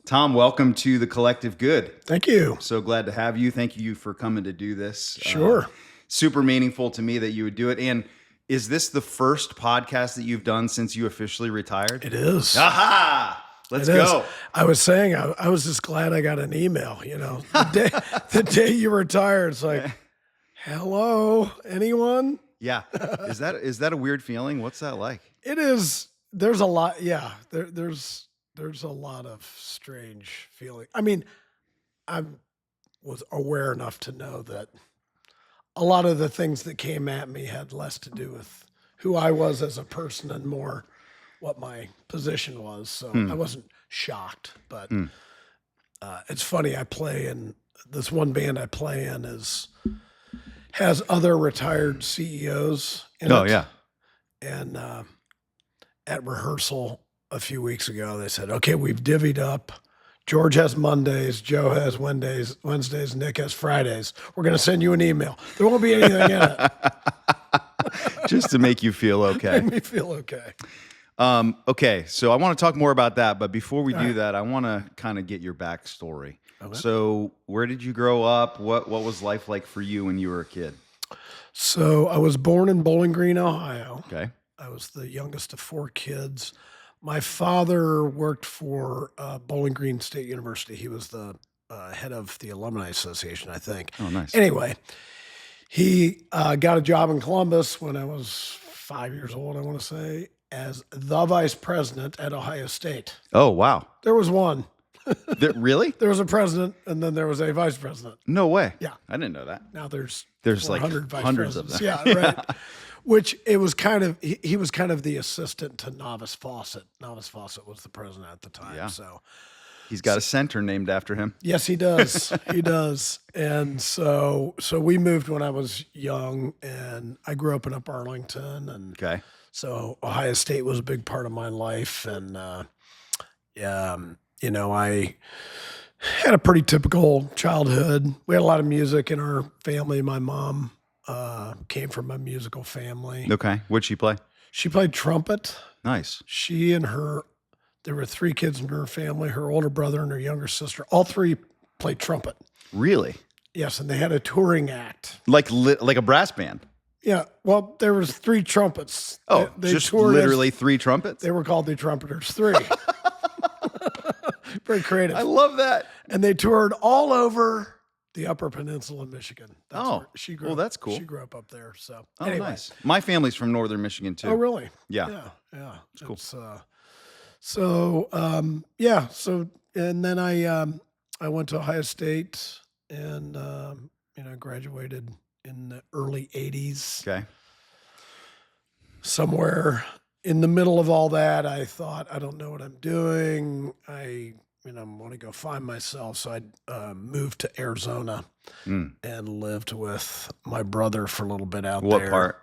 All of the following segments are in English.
Tom, welcome to The Collective Good. Thank you. So glad to have you. Thank you for coming to do this. Sure. Super meaningful to me that you would do it. And is this the first podcast that you've done since you officially retired? It is. Aha! Let's go. I was saying, I was just glad I got an email, the day you retired. It's like, hello, anyone? Yeah. Is that a weird feeling? What's that like? It is. There's a lot. Yeah. There's a lot of strange feeling. I mean, I was aware enough to know that a lot of the things that came at me had less to do with who I was as a person and more what my position was. So I wasn't shocked, but it's funny. I play in this one band I play in has other retired CEOs in it. Yeah. And at rehearsal a few weeks ago, they said, okay, we've divvied up. George has Mondays, Joe has Wednesdays, Nick has Fridays. We're going to send you an email. There won't be anything in it. Just to make you feel okay. Make me feel okay. Okay, so I want to talk more about that, but before we do that, I want to kind of get your backstory. Okay. So where did you grow up? What was life like for you when you were a kid? So I was born in Bowling Green, Ohio. Okay. I was the youngest of 4 kids. My father worked for Bowling Green State University. He was the head of the Alumni Association, I think. Oh, nice. Anyway, he got a job in Columbus when I was 5 years old, I want to say, as the vice president at Ohio State. Oh, wow. There was one. Really? There was a president, and then there was a vice president. No way. Yeah. I didn't know that. Now there's like vice hundreds of presidents. them. Yeah, right. Which it was kind of, he was kind of the assistant to Novice Fawcett. Novice Fawcett was the president at the time. Yeah. So He's got a center named after him. yes, he does. He does. And so we moved when I was young, and I grew up in Upper Arlington, and Okay. so Ohio State was a big part of my life. And, I had a pretty typical childhood. We had a lot of music in our family. My mom came from a musical family. Okay. What'd she play? She played trumpet. Nice. She and there were 3 kids in her family, her older brother and her younger sister. All 3 played trumpet. Really? Yes, and they had a touring act. Like a brass band? Yeah, well, there was 3 trumpets. Oh, they just toured literally 3 trumpets? They were called the Trumpeters 3. Very creative. I love that. And they toured all over the Upper Peninsula of Michigan. That's Oh, where she grew well, up. that's cool. She grew up there. So Oh, anyway. nice. My family's from northern Michigan, too. Oh, really? Yeah. Yeah. It's cool. So and then I went to Ohio State and graduated in the early 80s. Okay. Somewhere in the middle of all that, I thought, I don't know what I'm doing. I want to go find myself. So I moved to Arizona and lived with my brother for a little bit out there. What part?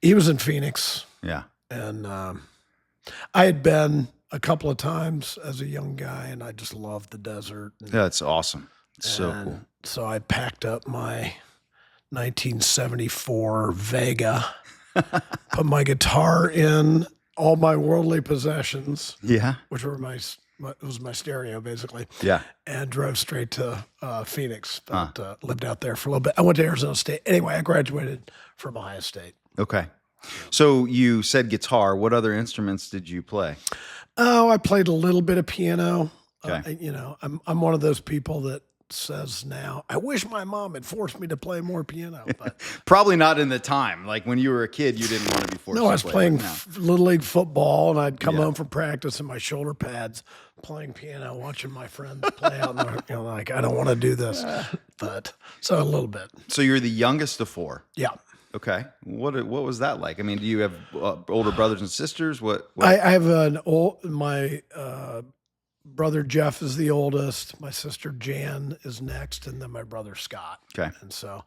He was in Phoenix. Yeah. And I had been a couple of times as a young guy, and I just loved the desert. That's awesome. It's so cool. So I packed up my 1974 Vega, put my guitar in, all my worldly possessions, Yeah. which were it was my stereo basically, Yeah. and drove straight to Phoenix. But lived out there for a little bit. I went to Arizona State. Anyway, I graduated from Ohio State. Okay. So you said guitar. What other instruments did you play? Oh, I played a little bit of piano. Okay. I'm one of those people that says now, I wish my mom had forced me to play more piano. But Probably not in the time. Like when you were a kid, you didn't want to be forced no, to I was play playing right now. Little League football, and I'd come Yeah. home from practice in my shoulder pads, playing piano, watching my friends play out. And like, I don't want to do this. But so a little bit. So you're the youngest of 4. Yeah. Okay. What was that like? I mean, do you have older brothers and sisters? What? I have my brother Jeff is the oldest. My sister Jan is next, and then my brother Scott. Okay. And so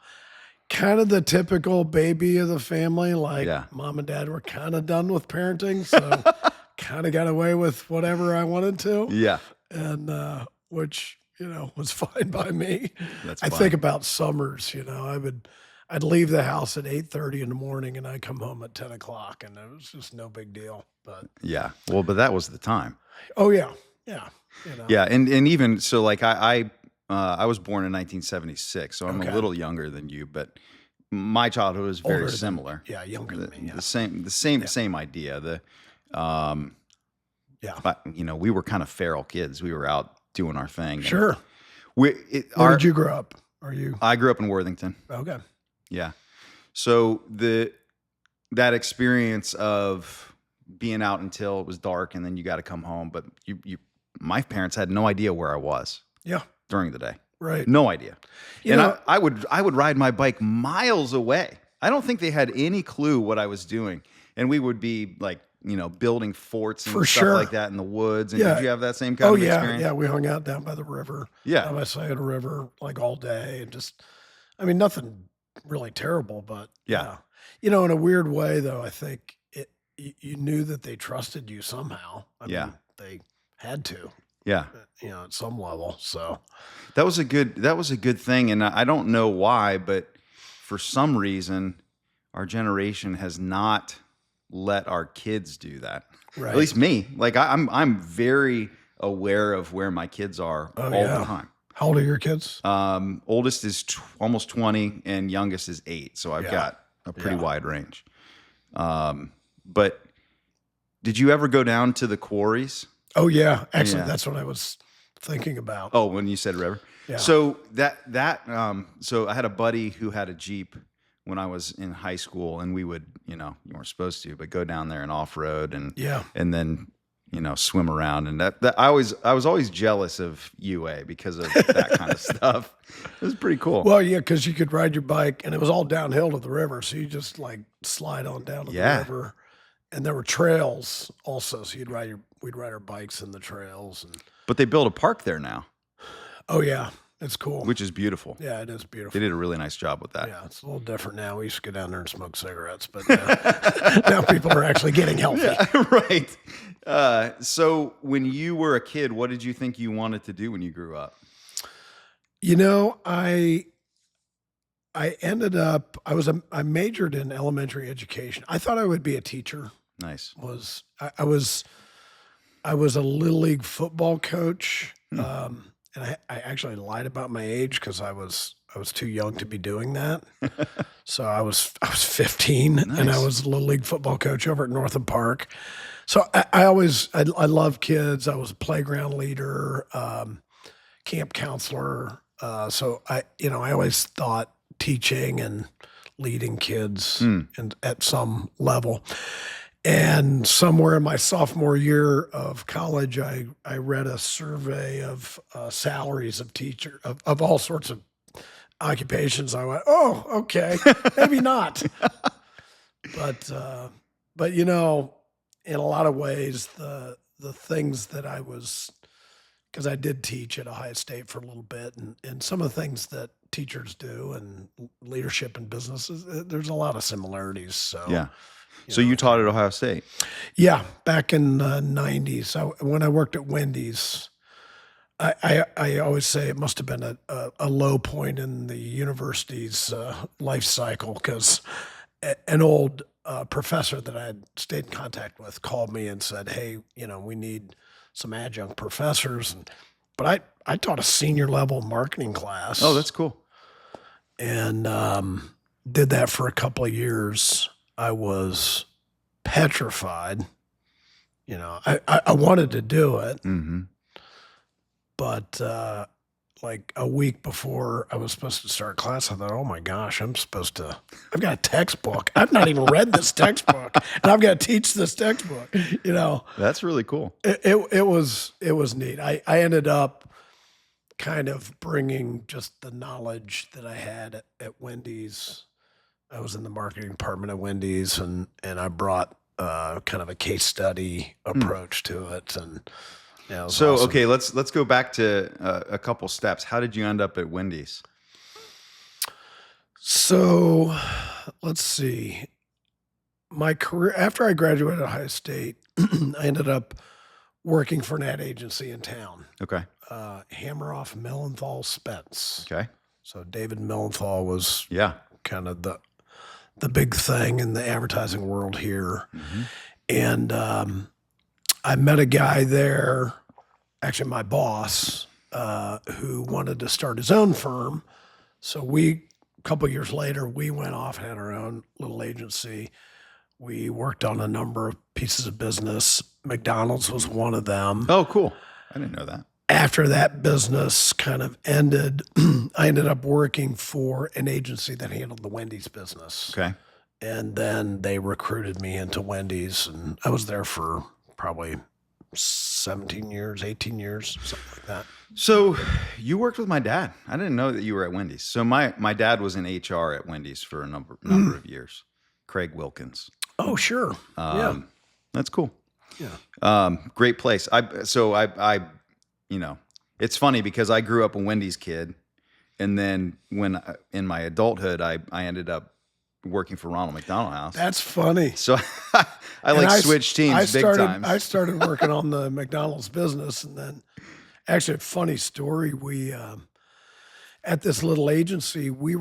kind of the typical baby of the family. Like Yeah. mom and dad were kind of done with parenting, so kind of got away with whatever I wanted to. Yeah. And which, was fine by me. That's I fine. think about summers, I'd leave the house at 8:30 in the morning and I'd come home at 10 o'clock, and it was just no big deal. But Yeah. Well, but that was the time. oh yeah. Yeah. You know. Yeah, and even so, like I was born in 1976, so I'm a Okay. little younger than you, but my childhood was very Older than, similar. yeah, younger than me. Yeah. The same idea. Um, Yeah. but, we were kind of feral kids. We were out doing our thing. And Sure. we, Where did you grow up? Are you I grew up in Worthington. okay? Yeah. So that experience of being out until it was dark and then you got to come home, but my parents had no idea where I was Yeah. during the day. Right. No idea. You And know, I would ride my bike miles away. I don't think they had any clue what I was doing. And we would be like, building forts and For stuff sure. like that in the woods. And Yeah. did you have that same kind Oh of yeah, experience? yeah. We hung out down by the river. Yeah. Down by Sayada River, like all day, and just, I mean, nothing really terrible, but Yeah. in a weird way, though, I think you knew that they trusted you somehow. I Yeah. mean, they had to, Yeah. at some level. So That was a good thing. And I don't know why, but for some reason, our generation has not let our kids do that. right. At least me. Like I'm very aware of where my kids are Oh, all yeah. the time. How old are your kids? Oldest is almost 20 and youngest is 8. So I've Yeah. got a pretty Yeah. wide range. But did you ever go down to the quarries? Oh yeah, actually, Yeah. that's what I was thinking about. Oh, when you said river. Yeah. So so I had a buddy who had a Jeep when I was in high school, and we would, you weren't supposed to, but go down there and off road and Yeah. then swim around, and that I was always jealous of UA because of that kind of stuff. It was pretty cool. Well, yeah, because you could ride your bike, and it was all downhill to the river, so you just like slide on down to Yeah. the river, and there were trails also, so we'd ride our bikes in the trails, and But they built a park there now, oh yeah, it's cool. which is beautiful. Yeah, it is They beautiful. did a really nice job with that. Yeah, it's a little different now. We used to go down there and smoke cigarettes, but now people are actually getting healthy. Yeah, right. So when you were a kid, what did you think you wanted to do when you grew up? I ended up I majored in elementary education. I thought I would be a teacher. Nice. I was a little league football coach, Hmm. and I actually lied about my age because I was too young to be doing that. So I was 15, and I Nice. was a little league football coach over at Northam Park. So I love kids. I was a playground leader, camp counselor. So I always thought teaching and leading kids and at some level. And somewhere in my sophomore year of college, I read a survey of salaries of teacher of all sorts of occupations. I went, oh, okay, maybe not. But in a lot of ways, the things that I was, because I did teach at Ohio State for a little bit, and some of the things that teachers do and leadership in businesses, there's a lot of similarities. So Yeah. So you taught at Ohio State. yeah, back in the 90s, when I worked at Wendy's, I always say it must have been a low point in the university's life cycle because an old professor that I had stayed in contact with called me and said, hey, we need some adjunct professors. But I taught a senior level marketing class. Oh, that's cool. And did that for a couple of years. I was petrified. I wanted to do it, Mm-hmm. but like a week before I was supposed to start class, I thought, oh my gosh, I've got a textbook. I've not even read this textbook, and I've got to teach this textbook. That's really cool. It was neat. I ended up kind of bringing just the knowledge that I had at Wendy's. I was in the marketing department at Wendy's, and I brought kind of a case study approach to it. And it was So awesome. okay, let's go back to a couple steps. How did you end up at Wendy's? So let's see. My career after I graduated Ohio State, I ended up working for an ad agency in town, Okay. Hammeroff Millenthal Spence. Okay. So David Millenthal was Yeah. kind of the big thing in the advertising world here. Mm-hmm. And I met a guy there actually my boss, who wanted to start his own firm. So a couple years later, we went off, had our own little agency. We worked on a number of pieces of business. McDonald's was one of them. Oh, cool. I didn't know that. After that business kind of ended, I ended up working for an agency that handled the Wendy's business. Okay. And then they recruited me into Wendy's, and I was there for probably 17 years, 18 years, something like that. So you worked with my dad. I didn't know that you were at Wendy's. So my dad was in HR at Wendy's for a number of years. Craig Wilkins. Oh, sure. Yeah. That's cool. Yeah. Great place. I it's funny because I grew up a Wendy's kid, and then in my adulthood, I ended up working for Ronald McDonald House. That's funny. So I switched teams big time. I started working on the McDonald's business, and then actually a funny story. We at this little agency, we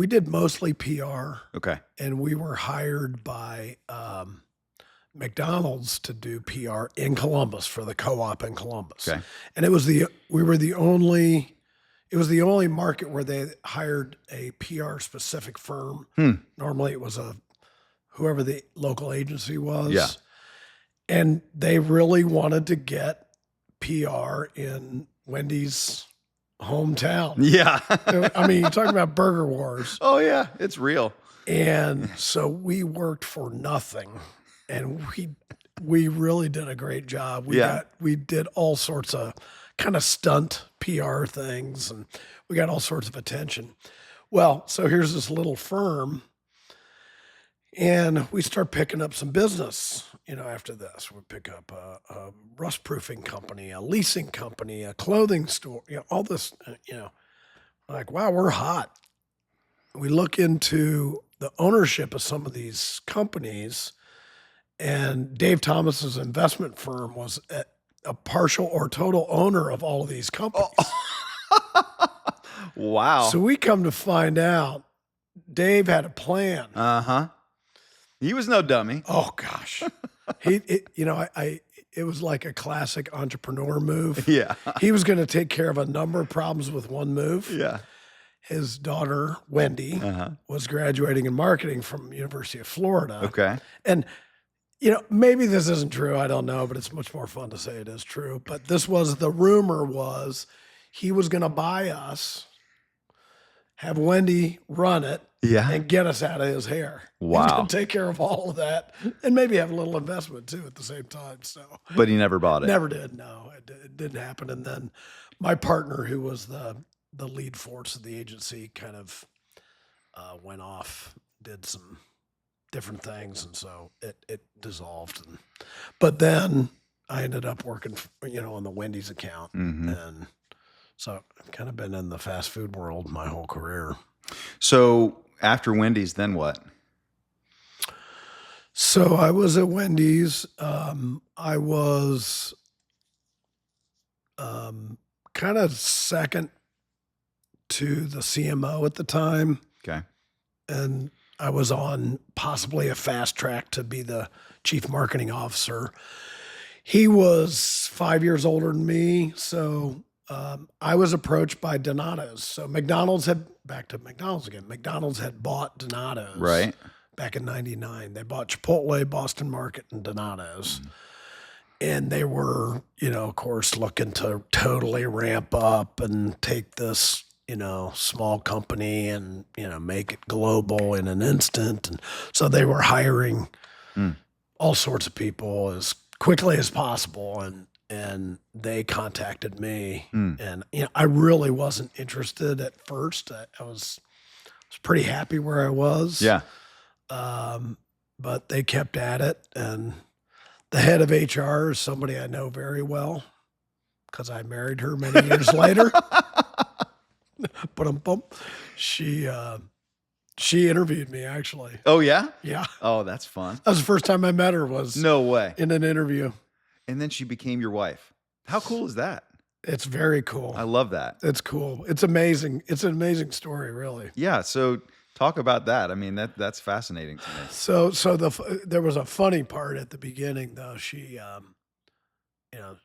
did mostly PR. Okay. And we were hired by McDonald's to do PR in Columbus for the co-op in Columbus. Okay. And it was the only market where they hired a PR specific firm. Normally it was whoever the local agency was. Yeah. And they really wanted to get PR in Wendy's hometown. Yeah. I mean, you're talking about burger wars. Oh yeah, it's real. And so we worked for nothing, and we really did a great job. We did all sorts of kind of stunt PR things, and we got all sorts of attention. Well, so here's this little firm, and we start picking up some business. After this, we pick up a rust proofing company, a leasing company, a clothing store. All this. Like, wow, we're hot. We look into the ownership of some of these companies, and Dave Thomas's investment firm was a partial or total owner of all of these companies. Wow. So we come to find out Dave had a plan. Uh-huh. He was no dummy. Oh gosh. It was like a classic entrepreneur move. Yeah. He was going to take care of a number of problems with one move. Yeah. His daughter, Wendy, was graduating in marketing from University of Florida. Okay. And, maybe this isn't true. I don't know, but it's much more fun to say it is true. But the rumor was he was going to buy us, have Wendy run it, and get us out of his hair. Wow. He's going to take care of all of that and maybe have a little investment too at the same time. So, but he never bought it. Never did. No, it didn't happen. And then my partner, who was the lead force of the agency, kind of went off, did some different things, and so it dissolved. But then I ended up working, on the Wendy's account, and so I've kind of been in the fast food world my whole career. So after Wendy's, then what? So I was at Wendy's. I was kind of second to the CMO at the time. Okay. And I was on possibly a fast track to be the chief marketing officer. He was 5 years older than me. So I was approached by Donato's. So back to McDonald's again. McDonald's had bought Donato's. Right. Back in 99. They bought Chipotle, Boston Market, and Donato's. And they were, of course, looking to totally ramp up and take this, small company and, make it global in an instant. And so they were hiring all sorts of people as quickly as possible. And they contacted me. And, I really wasn't interested at first. I was pretty happy where I was. Yeah. But they kept at it, and the head of HR is somebody I know very well because I married her many years later. But she interviewed me actually. Oh yeah? Yeah. Oh, that's fun. That was the first time I met her, was No way. in an interview. And then she became your wife. How cool is that? It's very cool. I love that. It's cool. It's amazing. It's an amazing story, really. Yeah. So talk about that. I mean, that's fascinating to me. So there was a funny part at the beginning, though. She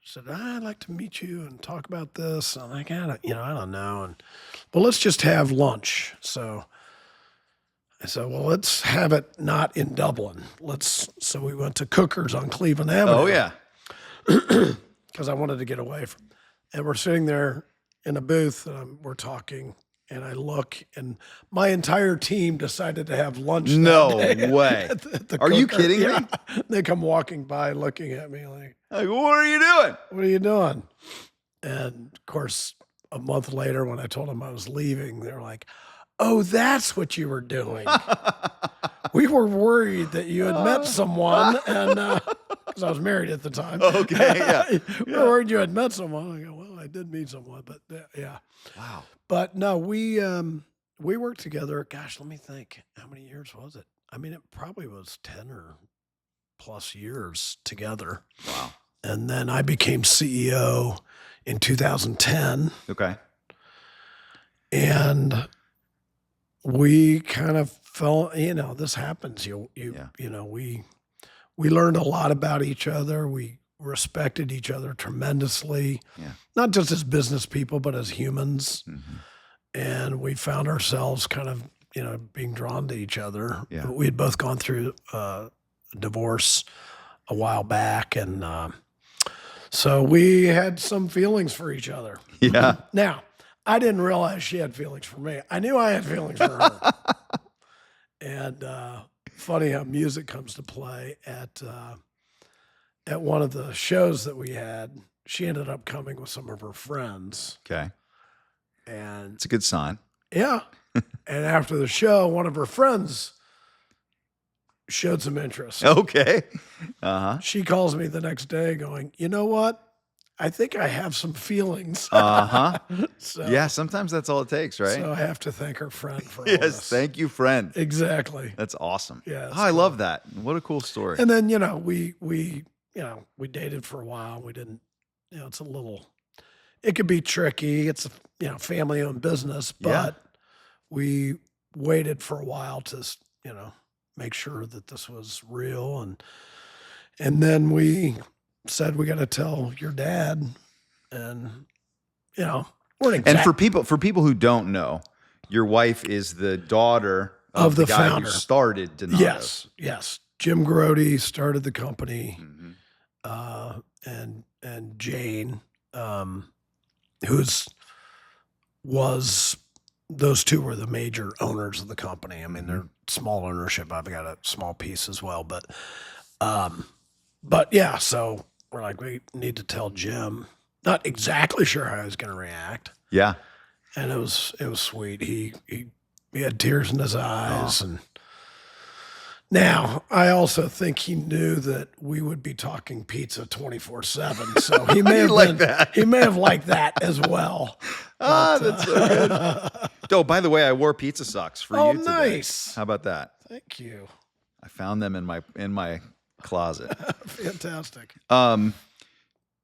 said, I'd like to meet you and talk about this. I'm like, I don't know. And well, let's just have lunch. So I said, well, let's have it not in Dublin. So we went to Cooker's on Cleveland Oh Avenue yeah. because I wanted to get away from, and we're sitting there in a booth and we're talking and I look and my entire team decided to have lunch that No day way. at the Are you Cooker. kidding Yeah. me? They come walking by looking at me like, Like, what are you doing? what are you doing? And of course, a month later when I told them I was leaving, they're like, oh, that's what you were doing. We were worried that you had met someone, and because I was married at the time. Okay, yeah. We were worried you had met someone. I go, well, I did meet someone, but yeah. Wow. But no, we worked together. Gosh, let me think. How many years was it? I mean, it probably was 10 or plus years together. Wow. And then I became CEO in 2010, Okay. and we kind of fell, this happens. Yeah. We learned a lot about each other. We respected each other tremendously, Yeah. not just as business people, but as humans. Mm-hmm. And we found ourselves kind of, being drawn to each other. Yeah. We had both gone through a divorce a while back. And so we had some feelings for each other. Yeah. Now, I didn't realize she had feelings for me. I knew I had feelings for her. And funny how music comes to play at one of the shows that we had. She ended up coming with some of her friends, Okay. and It's a good sign. yeah. And after the show, one of her friends showed some interest. Okay. Uh-huh. She calls me the next day, going, "You know what? I think I have some feelings." Uh-huh. So Yeah, sometimes that's all it takes, right? So I have to thank her friend for all Yes, this. thank you, friend. Exactly. That's awesome. Yeah, Oh, it's I cool. love that. What a cool story. And then, we dated for a while. We didn't, it's a little, it could be tricky. It's a, family owned business, Yeah. but we waited for a while to, make sure that this was real. And then we said, we got to tell your dad. And, we're And for people who don't know, your wife is the daughter Of the guy founder. who started Donatos. Yes. Jim Grody started the company. Mhm. And Jane, those two were the major owners of the company. I mean, they're small ownership. I've got a small piece as well, but yeah. So we're like, we need to tell Jim. Not exactly sure how he was going to react, Yeah. and it was sweet. He had tears in his eyes, and. Now, I also think he knew that we would be talking pizza 24/7, so he may have like that. He may have liked that as well. That's so good. Oh, by the way, I wore pizza socks for Oh, you today. nice. How about that? Thank you. I found them in my closet. Fantastic.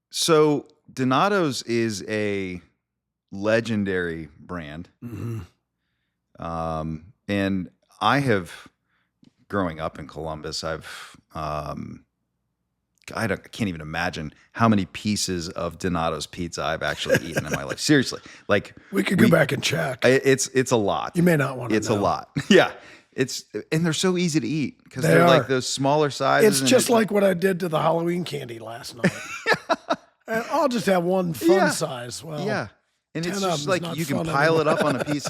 So Donato's is a legendary brand. Mm-hmm. And I have, growing up in Columbus, I can't even imagine how many pieces of Donato's pizza I've actually eaten in my life. Seriously, like We could go back and check. it's a lot. You may not want to. It's a lot. Yeah, and they're so easy to eat because They they're are. like those smaller sizes. It's just like what I did to the Halloween candy last night. And I'll just have one fun Yeah. size. Well, yeah. And 10 it's of just them's like not you can fun pile it anymore. up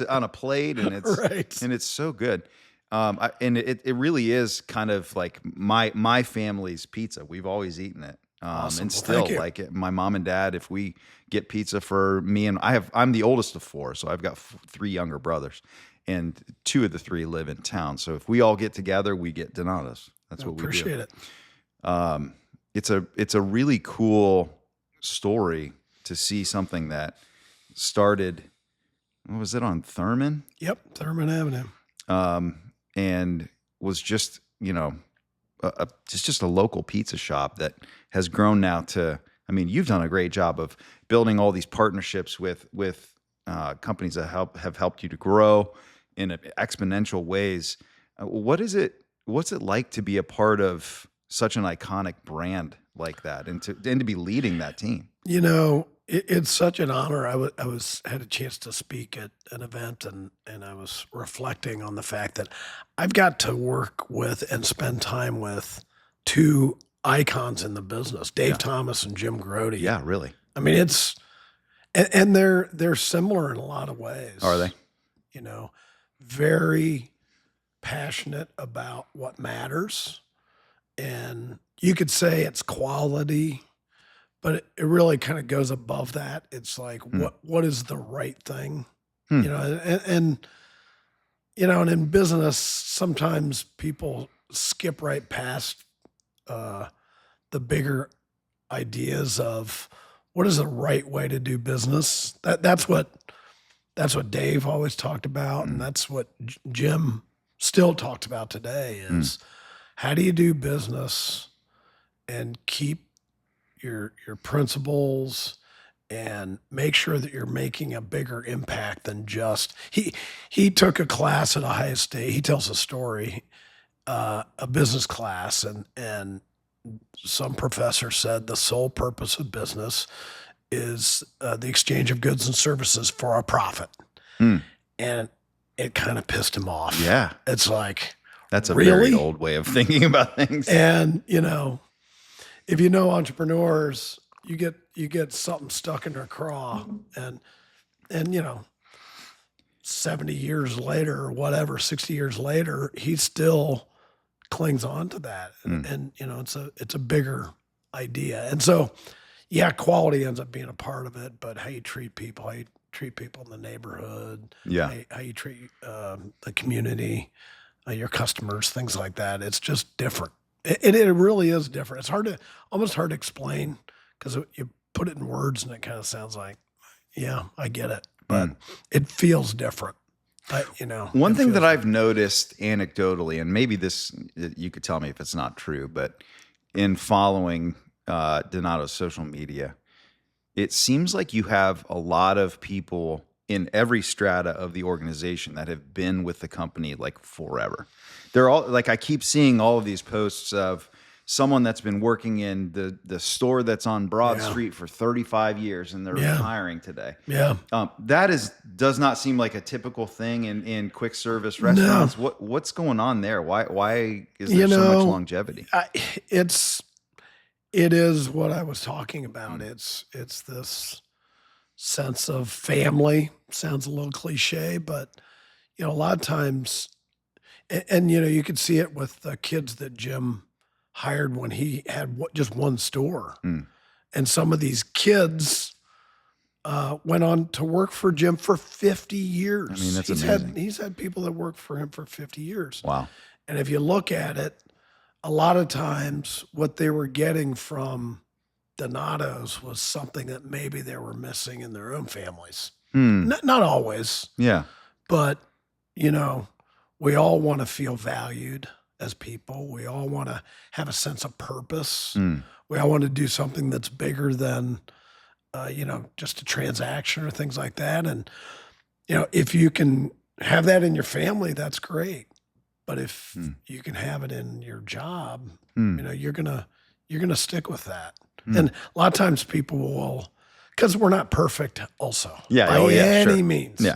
on a plate, and it's Right. and it's so good. And it really is kind of like my family's pizza. We've always eaten it. Awesome. And Well, still thank you. like it. My mom and dad, if we get pizza for me, and I'm the oldest of four, so I've got three younger brothers, and two of the three live in town. So if we all get together, we get Donatos. That's what we do. Appreciate it. It's a really cool story to see something that started. What was it on Thurman? Yep. Thurman Avenue. And was just just a local pizza shop that has grown now to. I mean, you've done a great job of building all these partnerships with companies that have helped you to grow in exponential ways. What's it like to be a part of such an iconic brand like that, and to be leading that team. You know, it's such an honor. I had a chance to speak at an event, and I was reflecting on the fact that I've got to work with and spend time with two icons in the business, Dave Yeah. Thomas and Jim Grody. Yeah, really. I mean, it's and they're similar in a lot of ways. Are they? You know, very passionate about what matters, and you could say it's quality, but it really kind of goes above that. It's like Hmm. what is the right thing, Hmm. you know, and you know, and in business, sometimes people skip right past uh, the bigger ideas of what is the right way to do business. That's what Dave always talked about, and Mm. that's what Jim still talked about today Mm. is how do you do business and keep your principles and make sure that you're making a bigger impact than just he took a class at Ohio State. He tells a story, a business class, and some professor said the sole purpose of business is the exchange of goods and services for a profit. Mm. And it kind of pissed him off. Yeah. It's like, That's a really? very old way of thinking about things. And you know, if you know entrepreneurs, you get something stuck in their craw, and you know, 70 years later or whatever, 60 years later, he still clings on to that, and you know, it's a bigger idea, and so yeah, quality ends up being a part of it, but how you treat people, how you treat people in the neighborhood, Yeah. how you treat the community, your customers, things like that. It's just different. It really is different. It's almost hard to explain because you put it in words and it kind of sounds like, yeah, I get it, but it feels different. You know, One it thing that feels I've noticed anecdotally, and maybe this, you could tell me if it's not true, but in following Donato's social media, it seems like you have a lot of people in every strata of the organization that have been with the company like forever. They're all like, I keep seeing all of these posts of someone that's been working in the store that's on Broad Yeah. Street for 35 years and they're Yeah. retiring today. Yeah. That does not seem like a typical thing in quick service restaurants. What's going on there? Why is there You so much know, longevity? It is what I was talking about. It's this sense of family. Sounds a little cliche, but you know, a lot of times, and you know, you could see it with the kids that Jim hired when he had just one store, Mm. and some of these kids went on to work for Jim for 50 years. I mean, that's he's amazing. he's had people that work for him for 50 years. Wow. And if you look at it, a lot of times what they were getting from Donato's was something that maybe they were missing in their own families. Hmm. Not always, Yeah. but you know, we all want to feel valued as people. We all want to have a sense of purpose. Mm. We all want to do something that's bigger than, you know, just a transaction or things like that. And you know, if you can have that in your family, that's great. But if you can have it in your job, you know, you're gonna stick with that. And a lot of times people will, because we're not perfect also. Yeah. By Oh, yeah. any Sure. means. Yeah.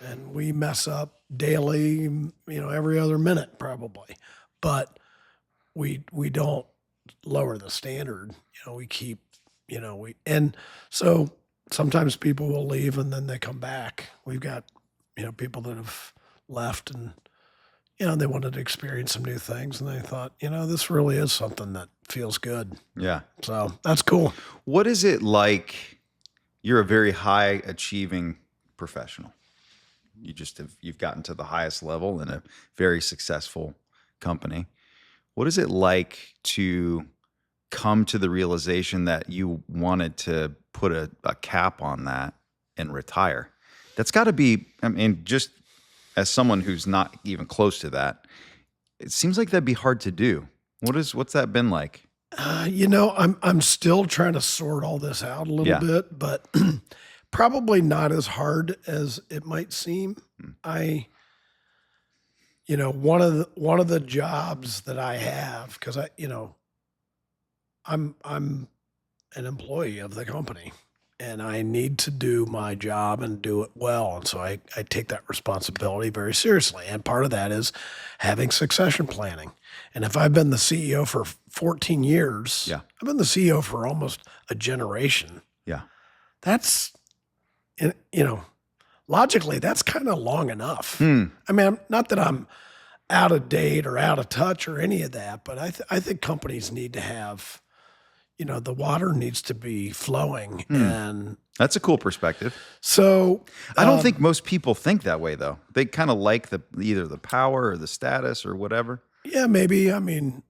And we mess up daily, you know, every other minute probably. But we don't lower the standard. You know, we keep, you know, and so sometimes people will leave and then they come back. We've got, you know, people that have left and you know, they wanted to experience some new things and they thought, you know, this really is something that feels good. Yeah. So that's cool. What is it like? You're a very high achieving professional. You've gotten to the highest level in a very successful company. What is it like to come to the realization that you wanted to put a cap on that and retire? That's got to be, I mean, just as someone who's not even close to that, it seems like that'd be hard to do. What's that been like? You know, I'm still trying to sort all this out a little Yeah. bit, but probably not as hard as it might seem. You know, one of the jobs that I have, because you know, I'm an employee of the company, and I need to do my job and do it well. And so I take that responsibility very seriously. And part of that is having succession planning. And if I've been the CEO for 14 years, Yeah. I've been the CEO for almost a generation. Yeah. That's, you know, logically, that's kind of long enough. Hmm. I mean, not that I'm out of date or out of touch or any of that, but I think companies need to have, the water needs to be flowing. And That's a cool perspective. so I don't think most people think that way though. They kind of like either the power or the status or whatever. yeah, maybe. I mean,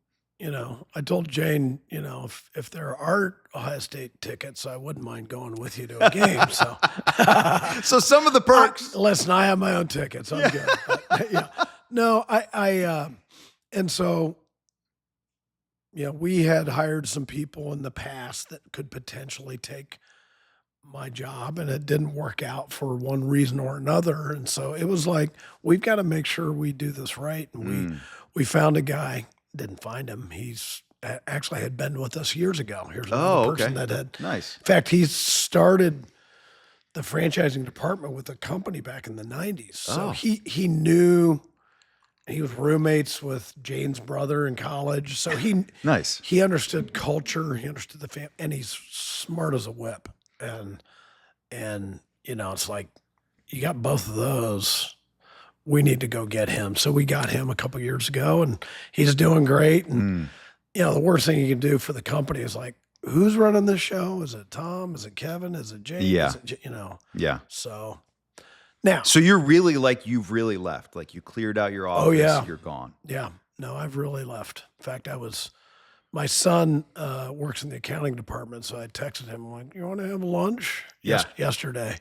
I told Jane, if there are Ohio State tickets, I wouldn't mind going with you to a game. So, So some of the perks. listen, I have my own tickets. I'm good. But, yeah, no, and so, we had hired some people in the past that could potentially take my job, and it didn't work out for one reason or another. And so it was like, we've got to make sure we do this right. And we found a guy, didn't find him. He's actually had been with us years ago. Here's another person that had, Nice. in fact, he started the franchising department with a company back in the 90s. So he knew. He was roommates with Jane's brother in college. So Nice. he understood culture. He understood the family, and he's smart as a whip. And it's like, you got both of those. We need to go get him. So we got him a couple years ago, and he's doing great. And the worst thing you can do for the company is like, who's running this show? Is it Tom? Is it Kevin? Is it Jane? Yeah. Is it, Yeah. So now, So you're really like, you've really left. Like you cleared out your office. yeah. You're gone. yeah, no, I've really left. In fact, my son works in the accounting department, so I texted him, I'm like, you want to have lunch? Yeah. Yesterday.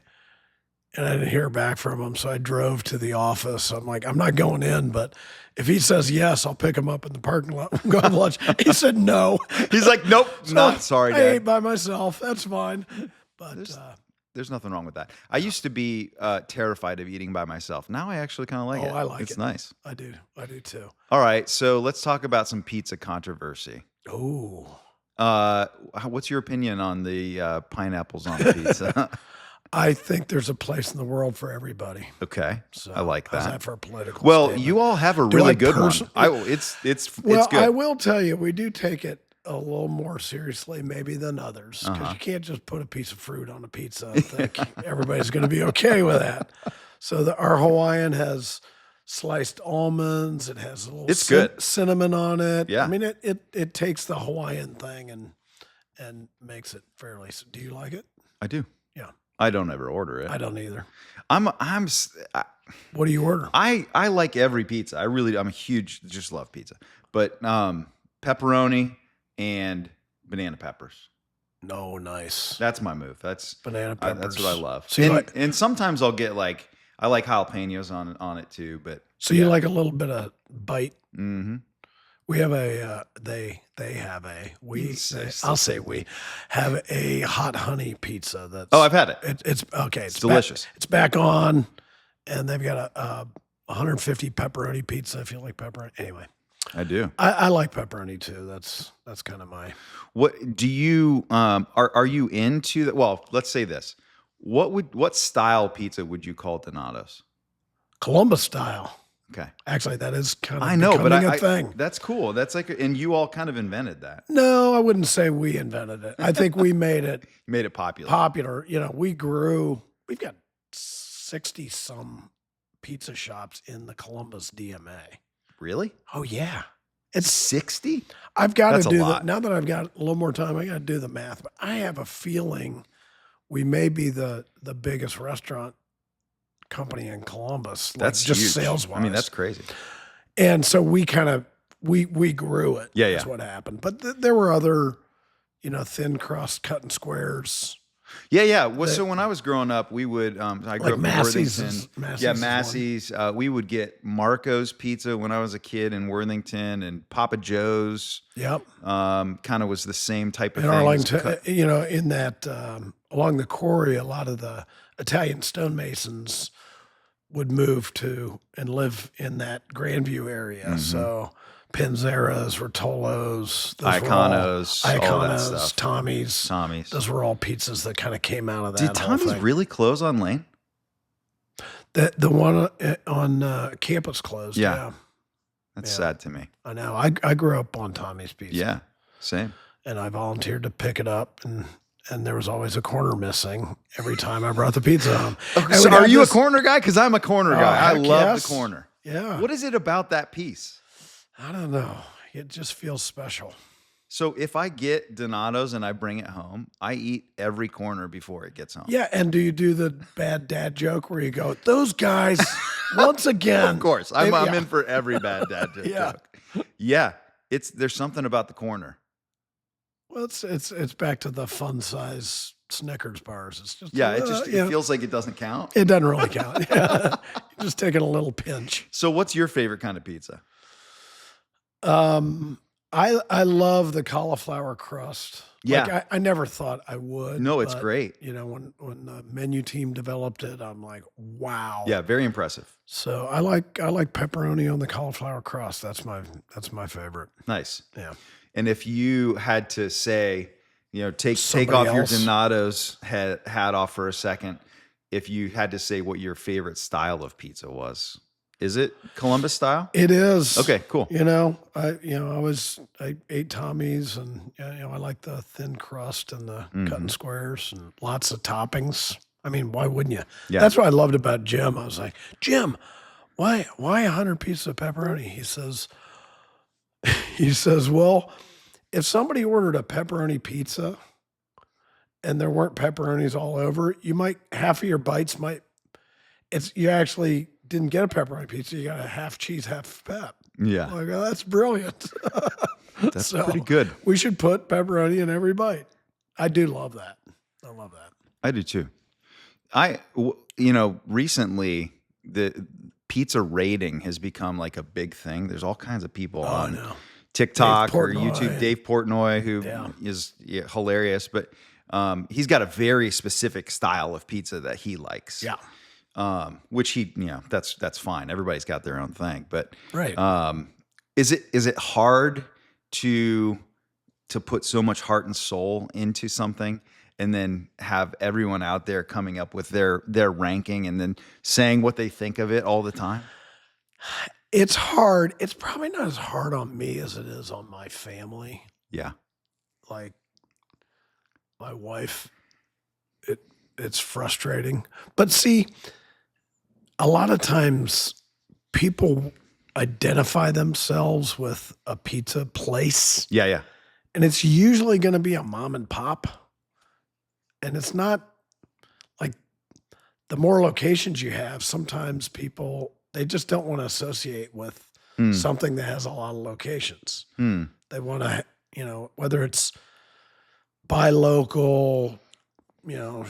And I didn't hear back from him, so I drove to the office. I'm like, I'm not going in, but if he says yes, I'll pick him up in the parking lot and go have lunch. He said no. He's like, nope, So not sorry, I Dad. ate by myself. That's fine. But There's nothing wrong with that. I used to be terrified of eating by myself. Now I actually kind of like it. I like it's it. nice. I do too. All right, so let's talk about some pizza controversy. Oh, What's your opinion on the pineapples on the pizza? I think there's a place in the world for everybody. Okay, So I like how's that. for a political Well, statement? you all have a Do really I good one. personally- It's Well, good. I will tell you, we do take it a little more seriously maybe than others, because you can't just put a piece of fruit on a pizza and think everybody's going to be okay with that. So our Hawaiian has sliced almonds. It has a little It's good. cinnamon on it. Yeah. I mean, it takes the Hawaiian thing and makes it fairly. Do you like it? I do. Yeah, I don't ever order it. I don't either. What do you order? I like every pizza. I'm a huge, just love pizza. But pepperoni and banana peppers. No, nice. That's my move. That's Banana peppers. That's what I love. So you and sometimes I'll get I like jalapenos on it too. But So you like a little bit of bite? Mm-hmm. We have I'll say we have a hot honey pizza that's I've had it. it's okay. It's delicious. It's back on, and they've got a 150 pepperoni pizza if you like pepperoni. Anyway, I do. I like pepperoni too. That's kind of my. What do you are you into that? Well, let's say this. What style pizza would you call Donato's? Columbus style. Okay. Actually, that is kind of I know, but a thing. That's cool. That's and you all kind of invented that. No, I wouldn't say we invented it. I think we made it Made it popular. popular. We've got 60 some pizza shops in the Columbus DMA. Really? Oh yeah. It's 60? I've got That's to a do lot. now that I've got a little more time, I got to do the math, but I have a feeling we may be the biggest restaurant company in Columbus. That's just huge. sales wise. I mean, that's crazy. And so we kind of we grew it. Yeah, That's yeah. what happened. But there were other, thin crust cutting squares. Yeah, yeah. Well, so when I was growing up, we would I grew up in Massey's Worthington. Massey's Yeah, is one. Massey's. We would get Marco's Pizza when I was a kid in Worthington, and Papa Joe's. Yep. Kind of was the same type of In thing. Arlington, in that along the quarry, a lot of the Italian stonemasons would move to and live in that Grandview area. Mm-hmm. So Panzeras, Rotolo's, those were all Iconos, all that Iconos, stuff. Tommy's. Tommy's. Those were all pizzas that kind of came out of that Did whole Tommy's thing. really close on Lane? The one on campus closed. Yeah. Yeah. That's Yeah. sad to me. I know. I grew up on Tommy's Pizza. Yeah, same. And I volunteered to pick it up, and there was always a corner missing every time I brought the pizza home. And So we are got you this- a corner guy? Because I'm a corner guy. I heck love yes. the corner. Yeah. What is it about that piece? I don't know. It just feels special. So if I get Donato's and I bring it home, I eat every corner before it gets home. Yeah. And do you do the bad dad joke where you go, those guys, once again? Of course. I'm yeah. in for every bad dad Yeah. joke. Yeah. There's something about the corner. Well, it's back to the fun size Snickers bars. It's just Yeah, it you know, feels like it doesn't count. it doesn't really count. Yeah. You're just taking a little pinch. So what's your favorite kind of pizza? I love the cauliflower crust. Yeah. Like I never thought I would. No, it's but, great. You know, when the menu team developed it, I'm like, wow. Yeah, very impressive. So I like pepperoni on the cauliflower crust. That's my favorite. Nice. Yeah. And if you had to say, you know, take Somebody off your else. Donato's hat off for a second, if you had to say what your favorite style of pizza was, is it Columbus style? It is. Okay, cool. You know, I ate Tommy's, and you know, I like the thin crust and the cutting squares and lots of toppings. I mean, why wouldn't you? Yeah. That's what I loved about Jim. I was like, Jim, why 100 pieces of pepperoni? He says, well, if somebody ordered a pepperoni pizza and there weren't pepperonis all over, half of your bites you actually didn't get a pepperoni pizza. You got a half cheese, half pep. Yeah, Like, oh, that's brilliant. that's So, pretty good. We should put pepperoni in every bite. I do love that. I love that. I do too. Recently the pizza rating has become like a big thing. There's all kinds of people on no. TikTok or Portnoy. YouTube. Dave Portnoy, who is hilarious, but he's got a very specific style of pizza that he likes. Yeah. Which that's fine. Everybody's got their own thing, but Right. is it hard to put so much heart and soul into something and then have everyone out there coming up with their ranking and then saying what they think of it all the time? It's hard. It's probably not as hard on me as it is on my family. Yeah. Like my wife, it's frustrating. But see, a lot of times people identify themselves with a pizza place, Yeah. Yeah. and it's usually going to be a mom and pop. And it's not like the more locations you have, sometimes people, they just don't want to associate with something that has a lot of locations. They want to, whether it's buy local,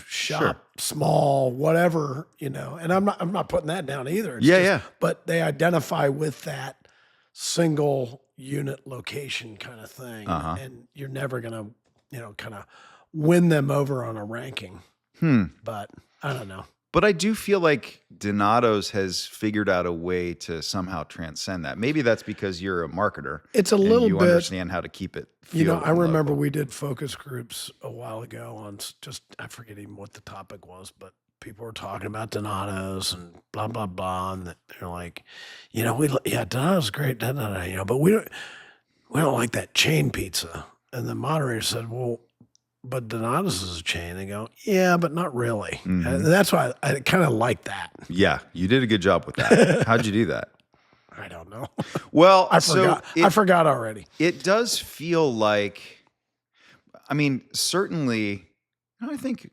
shop small, whatever, and I'm not putting that down either. It's Yeah. But they identify with that single unit location kind of thing. Uh-huh. And you're never going to, kind of win them over on a ranking. But I don't know. But I do feel like Donato's has figured out a way to somehow transcend that. Maybe that's because you're a marketer. It's a and little you bit. understand how to keep it. I remember we did focus groups a while ago on I forget even what the topic was, but people were talking about Donato's and blah, blah, blah. And they're like, Donato's is great, but we don't like that chain pizza. And the moderator said, well, but Donato's is a chain. They go, yeah, but not really. And that's why I kind of like that. Yeah, you did a good job with that. How'd you do that? I don't know. Well, I forgot. I forgot already. It does feel like, certainly, I think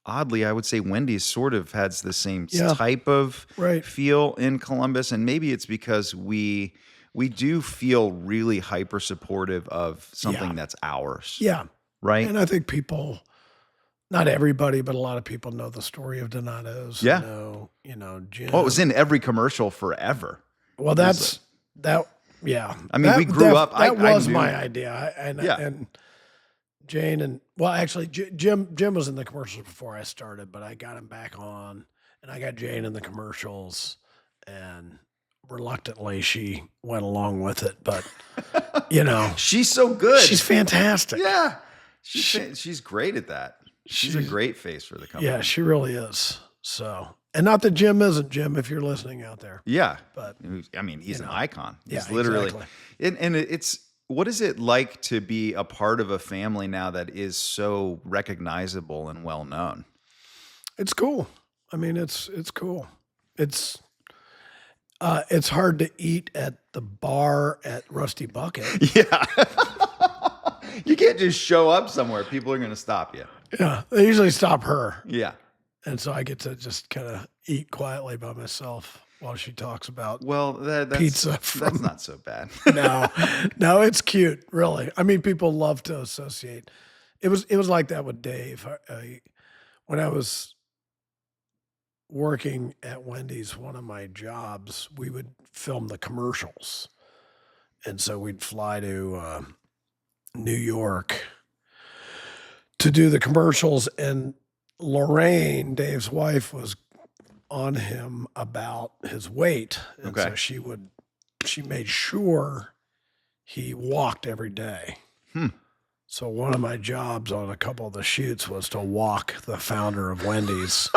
oddly, I would say Wendy's sort of has the same type of feel in Columbus. And maybe it's because we do feel really hyper supportive of something that's ours. Yeah. Right. And I think people, not everybody, but a lot of people know the story of Donato's. Yeah. Jim. Oh, it was in every commercial forever. Well, that's that. Yeah. We grew up. That was knew. my idea. And Jane actually Jim was in the commercials before I started, but I got him back on, and I got Jane in the commercials, and reluctantly she went along with it, but you know, She's so good. she's fantastic. Yeah. She's great at that. She's a She's great face for the company. yeah, she really is. So, and not that Jim isn't, Jim, if you're listening out there, Yeah. but I mean, he's you an know. icon. He's Yeah, literally, exactly. and it's, what is it like to be a part of a family now that is so recognizable and well known? It's cool. I mean, it's cool. It's hard to eat at the bar at Rusty Bucket. Yeah. You can't just show up somewhere. People are going to stop you. Yeah, they usually stop her, Yeah. and so I get to just kind of eat quietly by myself while she talks about Well, that's pizza that's from. not so bad. No, no, it's cute, really. I mean, people love to associate. It was like that with Dave. When I was working at Wendy's, one of my jobs, we would film the commercials, and so we'd fly to New York to do the commercials, and Lorraine, Dave's wife, was on him about his weight, and Okay. so she made sure he walked every day. Hmm. So one of my jobs on a couple of the shoots was to walk the founder of Wendy's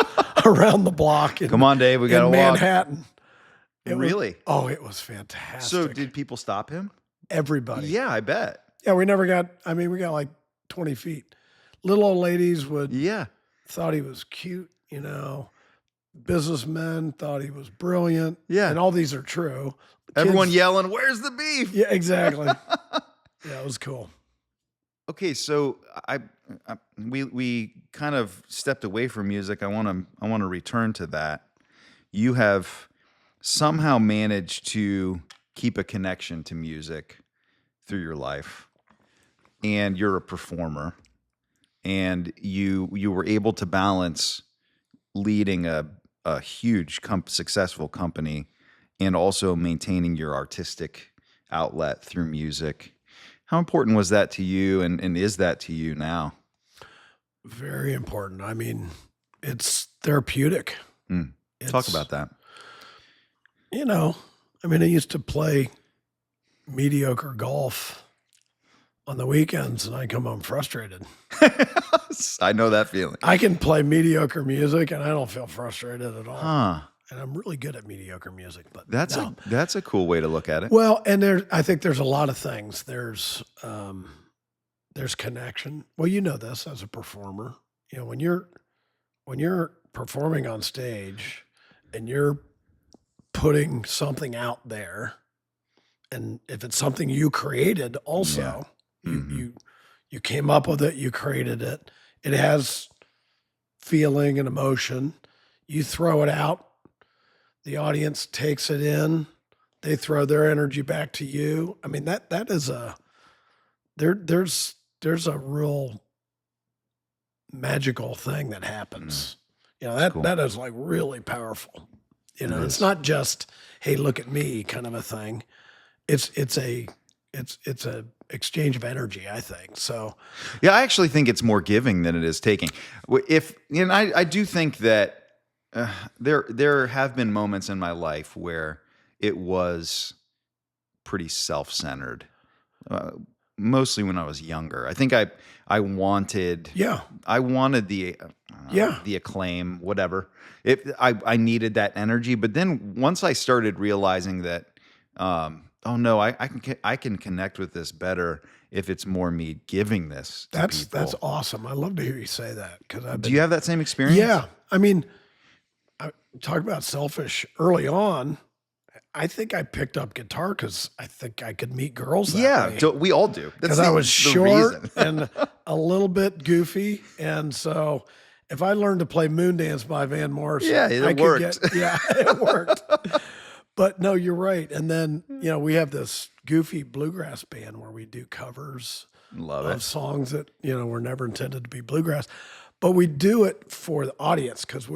around the block in, Come on, Dave. We got to in walk. Manhattan. It was- Really? oh, it was fantastic. So did people stop him? everybody? Yeah, I bet. Yeah, we never got. I mean, we got like 20 feet. Little old ladies Yeah. thought he was cute, you know. Businessmen thought he was brilliant. Yeah. And all these are true. Everyone Kids- yelling, "Where's the beef?" Yeah, exactly. Yeah, it was cool. Okay, so we kind of stepped away from music. I want to return to that. You have somehow managed to keep a connection to music through your life, and you're a performer, and you were able to balance leading a huge successful company and also maintaining your artistic outlet through music. How important was that to you, and is that to you now? Very important. I mean, it's therapeutic. Talk about that. You know, I mean, I used to play mediocre golf on the weekends and I come home frustrated. I know that feeling. I can play mediocre music and I don't feel frustrated at all. Huh. And I'm really good at mediocre music, but That's no. that's a cool way to look at it. Well, and I think there's a lot of things. There's connection. Well, you know this as a performer. You know, when you're performing on stage and you're putting something out there, and if it's something you created also, you came up with it, you created it. It has feeling and emotion. You throw it out, the audience takes it in, they throw their energy back to you. I mean, that is there's a real magical thing that happens. You know, cool. that is like really powerful. You know, It it's is. not just, hey, look at me kind of a thing. It's a exchange of energy, I think. So Yeah, I actually think it's more giving than it is taking. I do think that there have been moments in my life where it was pretty self-centered. Mostly when I was younger. I think I wanted yeah, the the acclaim, whatever. I needed that energy, but then once I started realizing that, oh no, I can connect with this better if it's more me giving this to people. that's awesome. I love to hear you say that because I've Do been, you have that same experience? yeah. I mean, I talk about selfish early on. I think I picked up guitar because I think I could meet girls that Yeah, way. we all do. That's Because I was the short reason. and a little bit goofy, and so if I learned to play "Moondance" by Van Morrison, Yeah, it I could worked. yeah, it worked. But no, you're right. And then we have this goofy bluegrass band where we do covers Love of it. songs that were never intended to be bluegrass, but we do it for the audience because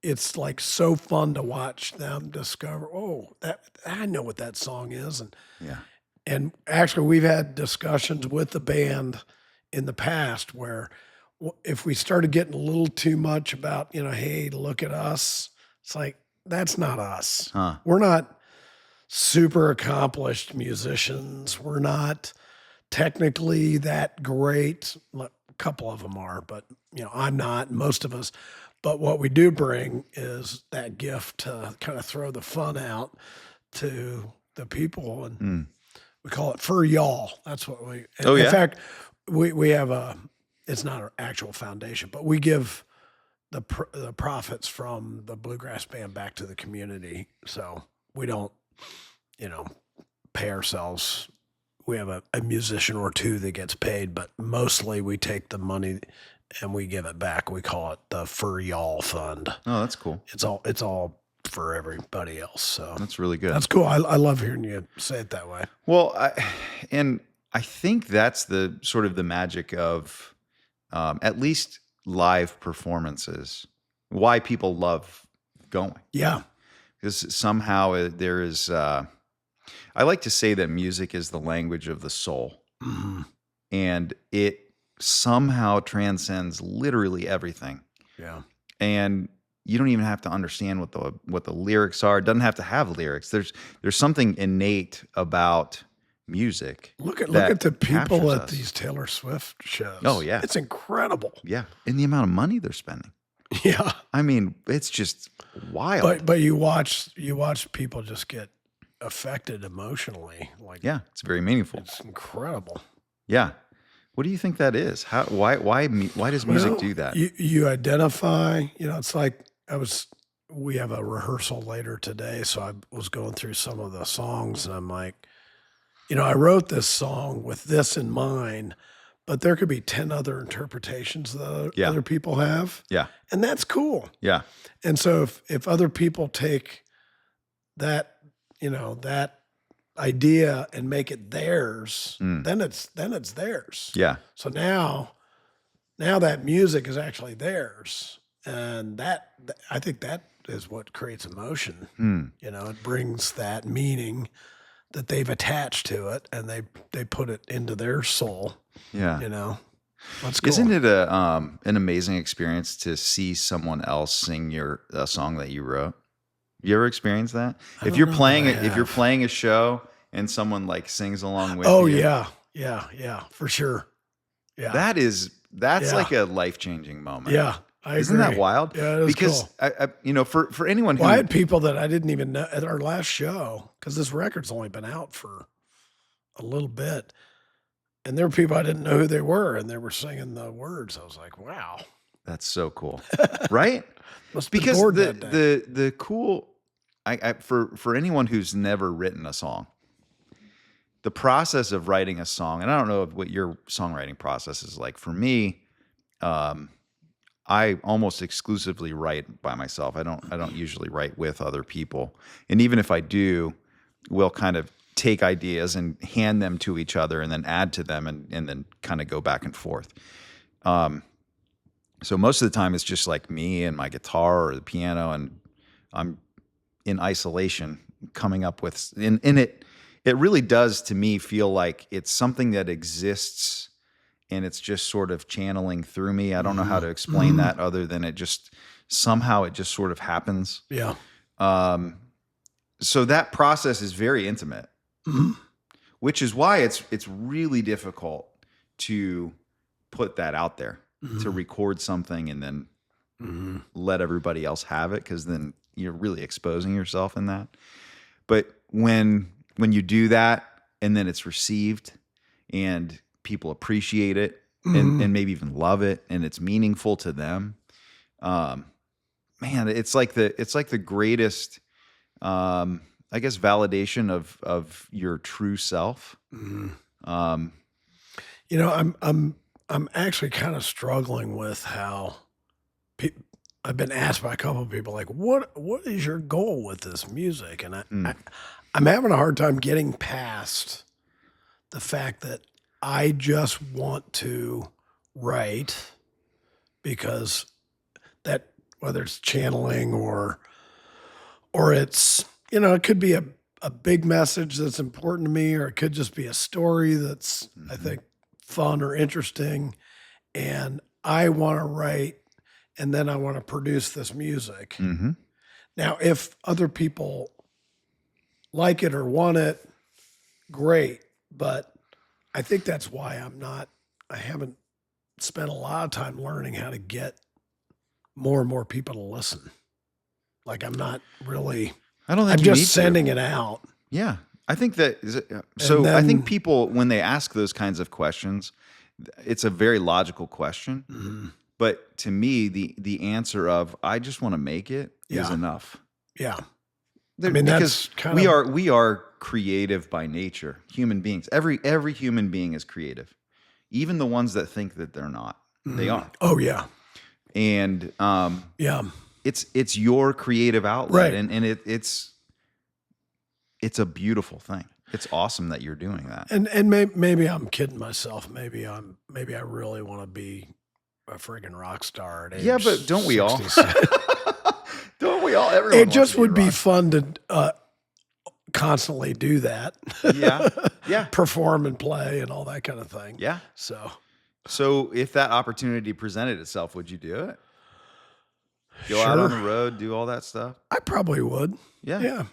it's like so fun to watch them discover. Oh, that I know what that song is, Yeah. and actually, we've had discussions with the band in the past where if we started getting a little too much about, hey, look at us, it's like, that's not us. Huh. We're not, super accomplished musicians. We're not technically that great. A couple of them are, but I'm not. Most of us. But what we do bring is that gift to kind of throw the fun out to the people, and Mm. we call it for y'all. That's what we. Oh In yeah. fact, we have a. It's not an actual foundation, but we give the profits from the bluegrass band back to the community. So we don't, you know, pay ourselves. We have a musician or two that gets paid, but mostly we take the money and we give it back. We call it the For Y'all Fund. Oh, that's cool. It's all for everybody else. So That's really good. that's cool. I love hearing you say it that way. Well, I think that's the sort of the magic of at least live performances. Why people love going, Yeah. because somehow there is. I like to say that music is the language of the soul, Mhm. and it somehow transcends literally everything. Yeah. And you don't even have to understand what the lyrics are. It doesn't have to have lyrics. There's something innate about music. Look at that the people captures at us. these Taylor Swift shows. Oh, yeah. It's incredible. Yeah, and the amount of money they're spending. Yeah. I mean, it's just wild. But you watch people just get affected emotionally. Like Yeah, it's very meaningful. it's incredible. Yeah. What do you think that is? Why does music Well, do that? You identify, it's like we have a rehearsal later today, so I was going through some of the songs and I'm like, I wrote this song with this in mind, but there could be 10 other interpretations that Yeah. other people have. Yeah. And that's cool. Yeah. And so if other people take that, that idea and make it theirs, Mm. then it's theirs. Yeah. So now that music is actually theirs. And I think that is what creates emotion. Mm. It brings that meaning that they've attached to it and they put it into their soul. Yeah. That's cool. Isn't it an amazing experience to see someone else sing a song that you wrote? You ever experienced that? I If don't you're know playing that I if you're have. playing a show and someone like sings along with Oh you, yeah, for sure. Yeah. that's Yeah. like a life-changing moment. Yeah. I Isn't that agree. wild? Yeah, it is Because cool. for anyone who Well, I had people that I didn't even know at our last show, because this record's only been out for a little bit. And there were people I didn't know who they were, and they were singing the words. I was like, wow. that's so cool, right? Must have been Because bored that day. the cool for anyone who's never written a song, the process of writing a song, and I don't know what your songwriting process is like. For me, I almost exclusively write by myself. I don't usually write with other people, and even if I do, we'll kind of take ideas and hand them to each other, and then add to them, and then kind of go back and forth. So most of the time it's just like me and my guitar or the piano, and I'm in isolation coming up with, and it really does to me feel like it's something that exists and it's just sort of channeling through me. I don't know how to explain that other than it just sort of happens. Yeah. So that process is very intimate, Mhm. which is why it's really difficult to put that out there, to record something and then Mhm. let everybody else have it, because then you're really exposing yourself in that. But when you do that and then it's received and people appreciate it and maybe even love it and it's meaningful to them, man, it's like the greatest, I guess, validation of your true self. Mhm. Um, I'm actually kind of struggling with how I've been asked by a couple of people, like, what is your goal with this music? And I'm having a hard time getting past the fact that I just want to write, because that, whether it's channeling or it's, it could be a big message that's important to me, or it could just be a story that's, I think, fun or interesting. And I want to write, and then I want to produce this music. mhm. Now, if other people like it or want it, great. But I think that's why I haven't spent a lot of time learning how to get more and more people to listen. Like I'm not really, I don't think I'm you need just to. sending it out. Yeah. I think that And I think then, people, when they ask those kinds of questions, it's a very logical question. mhm, But to me, the answer of I just want to make it is yeah, enough. yeah. I mean, Because that's kind we of, are creative by nature. Human beings. Every human being is creative. Even the ones that think that they're not. They mhm. are. Oh yeah. And Yeah. it's your creative outlet, Right. and it's a beautiful thing. It's awesome that you're doing that. And maybe I'm kidding myself. Maybe I really want to be a friggin' rock star at Yeah, age but don't we all? 66. Don't we all? Everyone It wants to just be a would be rock star. fun to constantly do that. Yeah. Yeah. Perform and play and all that kind of thing. Yeah. So So if that opportunity presented itself, would you do it? Go out on sure, the road, do all that stuff? I probably would. Yeah. Yeah.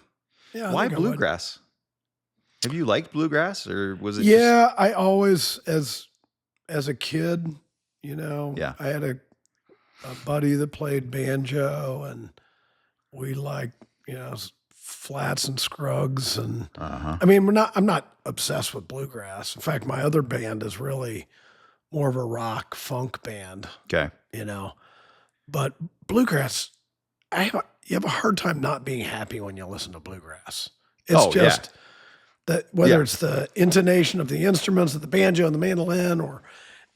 Yeah. I Why think I would. bluegrass? Have you liked bluegrass, or was it just Yeah. I always, as a kid, yeah? I had a buddy that played banjo and we liked, flats and scrugs. And Uh-huh. I mean, I'm not obsessed with bluegrass. In fact, my other band is really more of a rock funk band, Okay. but bluegrass, you have a hard time not being happy when you listen to bluegrass. It's Oh, yeah. just that whether Yeah. it's the intonation of the instruments, of the banjo and the mandolin, or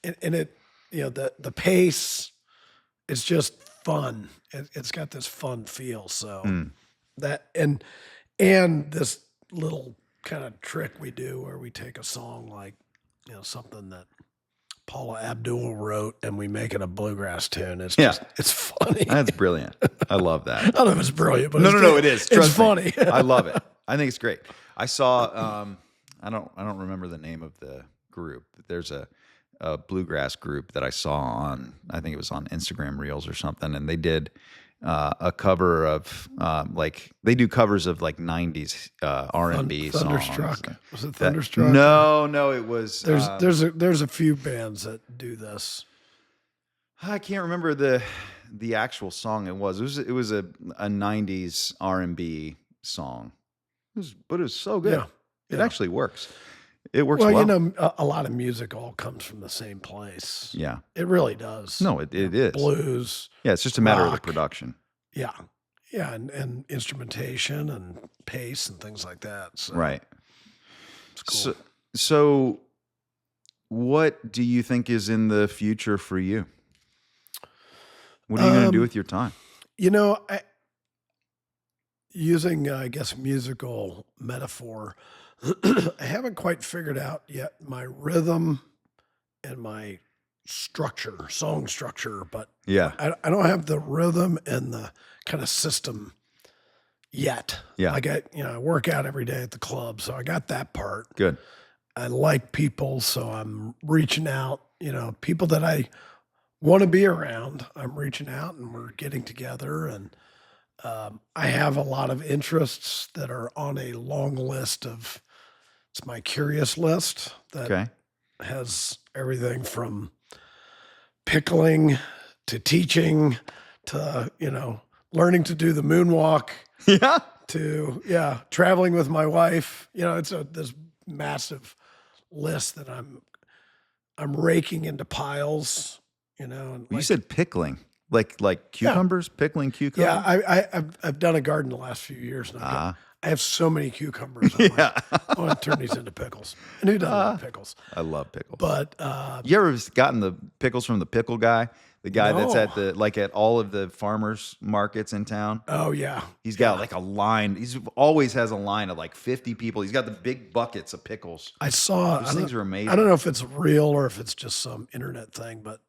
and it, the pace, it's just fun. It's got this fun feel. So Mm. that and this little kind of trick we do where we take a song like something that Paula Abdul wrote and we make it a bluegrass tune. It's Yeah. just it's funny. That's brilliant. I love that. I don't know if it's brilliant, but No, it's no, no, good. it is. It's Trust me. funny. I love it. I think it's great. I saw I don't remember the name of the group. There's a bluegrass group that I saw on, I think it was on Instagram Reels or something, and they did a cover of like they do covers of like 90s R&B songs. Thunderstruck. Was it That- Thunderstruck? no, it was There's a few bands that do this. I can't remember the actual song it was. It was a 90s R&B song. But it was so good. Yeah. It Yeah. actually works. It works Well, well. a lot of music all comes from the same place. Yeah. It really does. No, it is. Blues. Yeah, it's just a matter of the rock. production. Yeah. Yeah. And instrumentation and pace and things like that. So Right. it's cool. So what do you think is in the future for you? What are you going to do with your time? Using, I guess, musical metaphor, I haven't quite figured out yet my rhythm and my song structure, but Yeah. I don't have the rhythm and the kind of system yet. Yeah. Like I work out every day at the club, so I got that part. Good. I like people, so I'm reaching out, people that I want to be around. I'm reaching out and we're getting together, and I have a lot of interests that are on a long list it's my curious list that Okay. has everything from pickling to teaching to, learning to do the moonwalk Yeah. to, traveling with my wife. It's this massive list that I'm raking into piles, and You said pickling. Like cucumbers, pickling cucumbers? yeah, I've done a garden the last few years now. Ah. I have so many cucumbers. I'm Yeah. I want to turn these into pickles. And who doesn't love pickles? I love pickles. But You ever gotten the pickles from the pickle guy? The guy that's No. at all of the farmers markets in town? oh yeah, He's got like a line. He's always has a line of like 50 people. He's got the big buckets of pickles. I saw. Those things are amazing. I don't know if it's real or if it's just some internet thing, but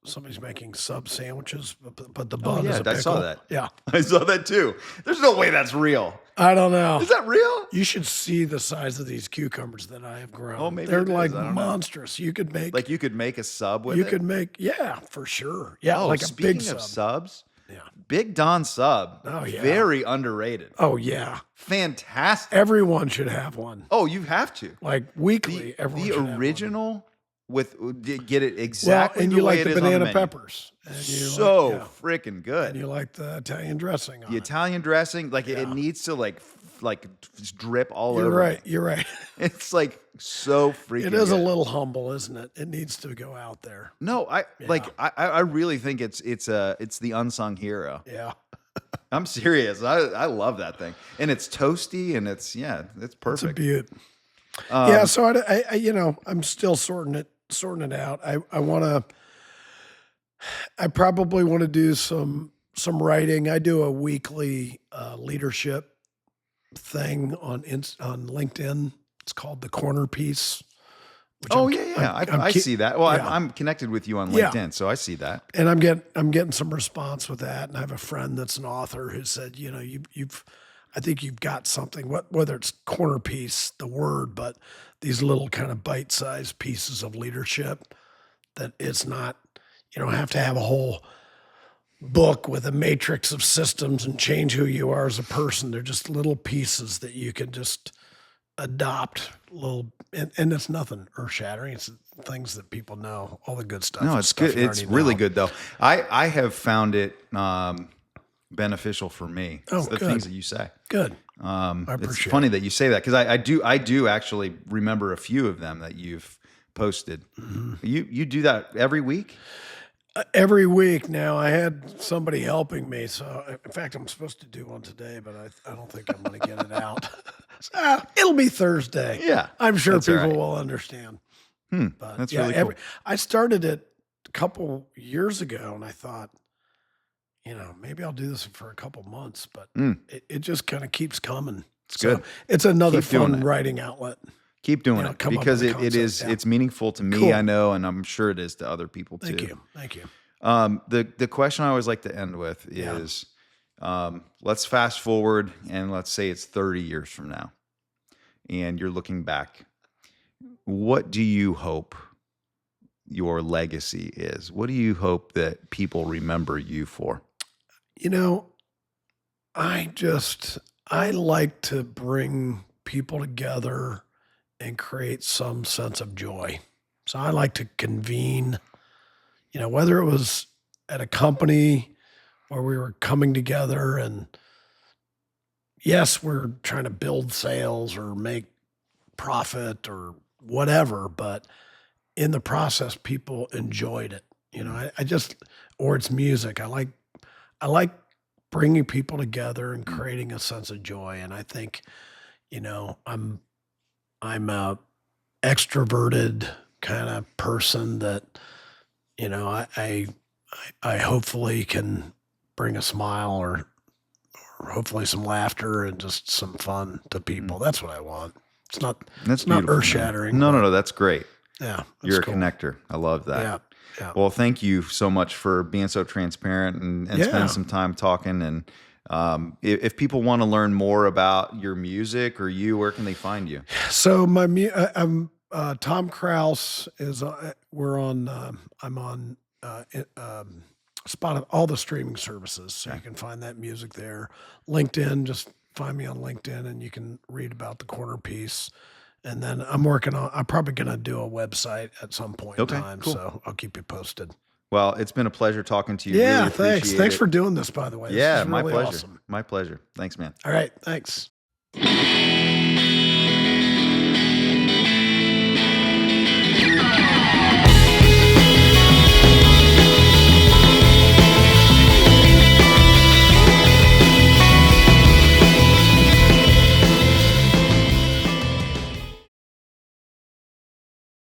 somebody's making sub sandwiches, but the bun yeah, is a pickle. I saw that. Yeah, I saw that too. There's no way that's real. I don't know. Is that real? You should see the size of these cucumbers that I have grown. Oh, maybe they're it is. like I don't know. monstrous. You could make Like you could make a sub with you it? could make, yeah, for sure. Yeah, Oh, like a speaking big of sub. subs, Yeah. Big Don sub, Oh, yeah. very underrated. Oh, yeah. Fantastic. Everyone should have one. Oh, you have to. Like weekly, everyone The should have one. original with get it Well, exactly and the you way like it the is on the banana menu. peppers. And you So like, yeah. freaking good. And you like the Italian dressing on The it. Italian dressing, like it Yeah. needs to like just drip all You're over. right. me. You're right. It's like so freaking. It is a good. little humble, isn't it? It needs to go out there. No, I really think it's the unsung hero. Yeah. I'm serious. I love that thing, and it's toasty, and it's It's a perfect. beaut. Yeah. So I you know, I'm still sorting it out. I probably want to do some writing. I do a weekly leadership thing on LinkedIn. It's called The Corner Piece. Which Oh I'm- yeah. I'm I ke- see that. Well, yeah. I'm connected with you on Yeah. LinkedIn, so I see that. And I'm getting some response with that. And I have a friend that's an author who said, you know, I think you've got something, whether it's corner piece, the word, but these little kind of bite-sized pieces of leadership that it's not, you don't have to have a whole book with a matrix of systems and change who you are as a person. They're just little pieces that you can just adopt and it's nothing earth shattering. It's things that people know, all the good stuff. No, it's stuff good. you It's already really know. good though. I have found it beneficial for me. Oh, It's the good. things that you say. Good. I It's appreciate funny that you say that because I do actually remember a few of them that you've posted. Mm-hmm. You do that every week? Every week now. I had somebody helping me, so in fact, I'm supposed to do one today, but I don't think I'm going to get it out. It'll be Thursday. Yeah, I'm sure that's all people right. will understand. But That's yeah, really cool. I started it a couple years ago, and I thought, you know, maybe I'll do this for a couple months, but it just kind of keeps coming. It's good. It's another Keep doing fun it. writing outlet. Keep doing know, it come up because with a it is concept, yeah. it's meaningful to me. Cool. I know, and I'm sure it is to other people too. Thank you. The question I always like to end with is, let's fast forward and let's say it's 30 years from now, and you're looking back. What do you hope your legacy is? What do you hope that people remember you for? You know, I like to bring people together and create some sense of joy. So I like to convene, you know, whether it was at a company where we were coming together and yes, we're trying to build sales or make profit or whatever, but in the process, people enjoyed it. You know, or it's music. I like bringing people together and creating a sense of joy. And I think, you know, I'm a extroverted kind of person that, you know, I hopefully can bring a smile or hopefully some laughter and just some fun to people. That's what I want. It's not That's not beautiful, man. earth shattering. No, that's great. Yeah. You're a cool. connector. I love that. Yeah. Yeah. Well, thank you so much for being so transparent and Yeah. spending some time talking. And if people want to learn more about your music or you, where can they find you? So I'm Tom Krouse is we're on I'm on Spotify, all the streaming services, so you can find that music there. LinkedIn, just find me on LinkedIn, and you can read about the corner piece. And then I'm probably going to do a website at some point Okay, in time, cool. so I'll keep you posted. Well, it's been a pleasure talking to you. Yeah, Really thanks. appreciate Thanks it. for doing this, by the way. This Yeah, is my really pleasure. awesome. My pleasure. Thanks, man. All right, thanks.